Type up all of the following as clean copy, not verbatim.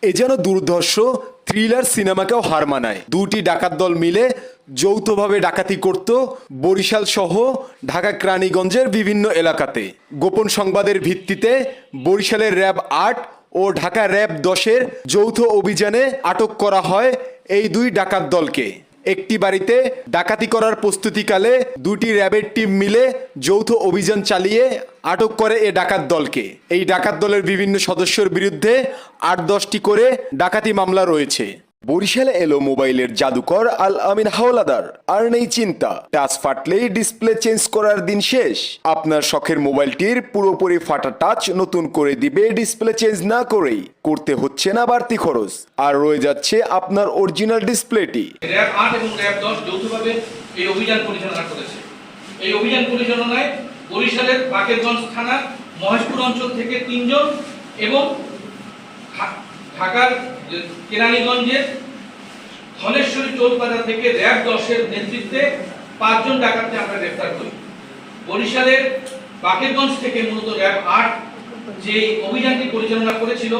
এ যেন দুর্ধর্ষ থ্রিলার সিনেমাকেও হার মানায়। দুটি ডাকাত দল মিলে যৌথভাবে ডাকাতি করত বরিশাল সহ ঢাকা কেরানীগঞ্জের বিভিন্ন এলাকাতে। গোপন সংবাদের ভিত্তিতে বরিশালের র্যাব ৮ ও ঢাকা র্যাব ১০-এর যৌথ অভিযানে আটক করা হয় এই দুই ডাকাত দলকে। একটি বাড়িতে ডাকাতি করার প্রস্তুতিকালে দুটি র্যাবের টিম মিলে যৌথ অভিযান চালিয়ে আটক করে এ ডাকাত দলকে। এই ডাকাত দলের বিভিন্ন সদস্যের বিরুদ্ধে ৮-১০টি করে ডাকাতি মামলা রয়েছে। বরিশালে এলো মোবাইলের জাদুকর আল আমিন হাওলাদার। আর নেই চিন্তা, টাচ ফাটলেই ডিসপ্লে চেঞ্জ করার দিন শেষ। আপনার শখের মোবাইলটির পুরোপুরি ফাটা টাচ নতুন করে দিবে ডিসপ্লে চেঞ্জ না করেই। করতে হচ্ছে না বাড়তি খরচ, আর রয়ে যাচ্ছে আপনার অরিজিনাল ডিসপ্লেটি। র্যাব ৮ এবং র্যাব ১০ যৌথভাবে এই অভিযান পরিচালনা করেছে। এই অভিযান পরিচালনায় বরিশালের বাকেরগঞ্জ থানা মহেশপুর অঞ্চল থেকে ৩ জন এবং ঢাকার কেরানীগঞ্জের ধলেশ্বরী টোলবাজার থেকে র্যাব ১০-এর নেতৃত্বে ৫ জন ডাকাতকে আমরা গ্রেফতার করি। বরিশালের বাকেরগঞ্জ থেকে মূলত র্যাব ৮ যে অভিযানটি পরিচালনা করেছিল,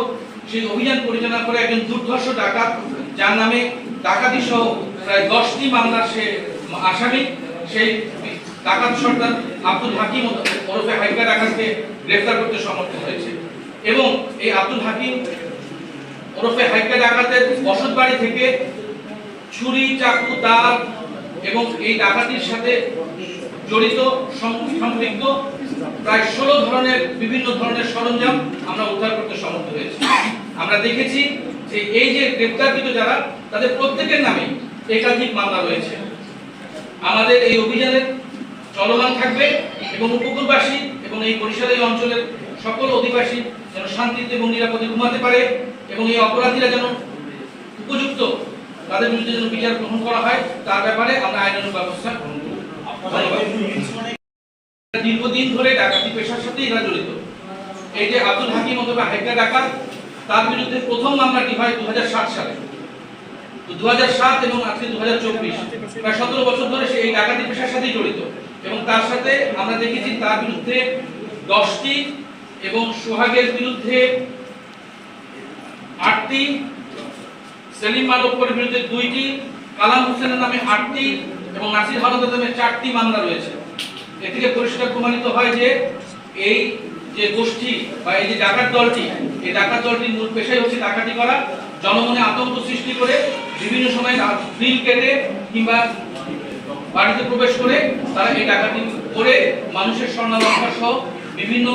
সেই অভিযান পরিচালনা করে একজন দুর্ধর্ষ ডাকাত, যার নামে ডাকাতি সহ প্রায় ১০টি মামলার সে আসামি, সেই ডাকাত সর্দার আব্দুল হাকিম ওরফে হাইকা ডাকাতকে গ্রেফতার করতে সমর্থ হয়েছে। এবং এই আব্দুল হাকিম ওরফে হাইকা ডাকাতের বসত বাড়ি থেকে ছুরি, চাকু, দা এবং এই ডাকাতির সাথে জড়িত সম্পৃক্ত প্রায় ১৬ ধরনের বিভিন্ন ধরনের সরঞ্জাম আমরা উদ্ধার করতে সমর্থ হয়েছি। আমরা দেখেছি যে এই যে গ্রেফতারকৃত যারা, তাদের প্রত্যেকের নামে একাধিক মামলা রয়েছে। আমাদের এই অভিযানের চলমান থাকবে এবং উপকূলবাসী এবং এই বরিশাল এই অঞ্চলের সকল অধিবাসী যেন শান্তিতে এবং নিরাপদে ঘুমাতে পারে এবং এই অপরাধীরা যেন উপযুক্ত, তাদের বিরুদ্ধে যেন বিচার গ্রহণ করা হয়, তার ব্যাপারে আমরা আইনানুগ ব্যবস্থা গ্রহণ করব। দীর্ঘদিন ধরে ডাকাতি পেশার সাথে এরা জড়িত। এই যে আব্দুল হাকিম অথবা হাইকা ডাকাত, তার বিরুদ্ধে প্রথম মামলাটি হয় ২০০৭ সালে। ২০০৭ এবং আজকে ২০২৪, প্রায় ১৭ বছর ধরে সে এই ডাকাতি পেশার সাথেই জড়িত। এবং তার সাথে আমরা দেখেছি তার বিরুদ্ধে ১০টি এবং সোহাগের বিরুদ্ধে ৮টি, সেলিম মালকপুরের বিরুদ্ধে ২টি, কালাম হোসেনের নামে 8টি এবং নাসির হাওলাদার নামে 4টি মামলা রয়েছে। এ থেকে পরিষ্কার প্রমাণিত হয় যে এই যে গোষ্ঠী বা এই যে ডাকাত দলটি, এই ডাকাত দলটির মূল পেশাই হচ্ছে ডাকাতি করা, জনমনে আতঙ্ক সৃষ্টি করে বিভিন্ন সময় গ্রিল কেটে কিংবা বাড়িতে প্রবেশ করে তারা এই ডাকাতি করে মানুষের স্বর্ণালঙ্কার সহ বিভিন্ন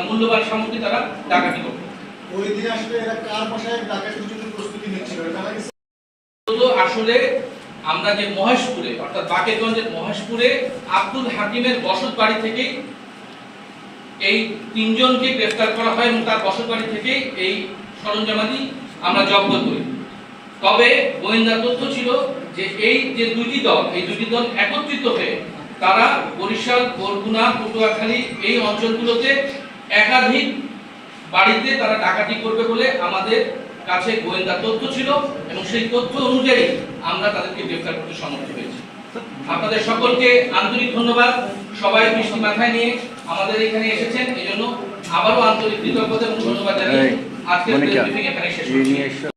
মূল্যবান সামগ্রী তারা ডাকাতি করে। ওই দিন আসলে এরা কার বাসায় ডাকাতির জন্য প্রস্তুতি নিচ্ছিল? আসলে আমরা যে মহেশপুরে অর্থাৎ বাকেরগঞ্জের মহেশপুরে আব্দুল হাকিমের বসত বাড়ি থেকে এই ৩ জনকে গ্রেফতার করা হয় এবং তার বসত বাড়ি থেকে এই সরঞ্জামাদি আমরা জব্দ করি। তবে গোয়েন্দা তথ্য ছিল যে এই যে দুটি দল, এই দুটি দল একত্রিত হয়ে তারা বরিশাল, বরগুনা, পটুয়াখালী এই অঞ্চলগুলোতে একাধিক বাড়িতে তারা ডাকাতি করবে বলে আমাদের কাছে গোয়েন্দা তথ্য ছিল এবং সেই তথ্য অনুযায়ী আমরা তাদেরকে গ্রেফতার করতে সমর্থ হয়েছি। আপনাদের সকলকে আন্তরিক ধন্যবাদ। সবাই মিষ্টি মাথায় নিয়ে আমাদের এখানে এসেছেন, এই জন্য আবারও আন্তরিক কৃতজ্ঞতা এবং ধন্যবাদ জানিয়ে আজকের ব্রিফিং এখানে শেষ করছি।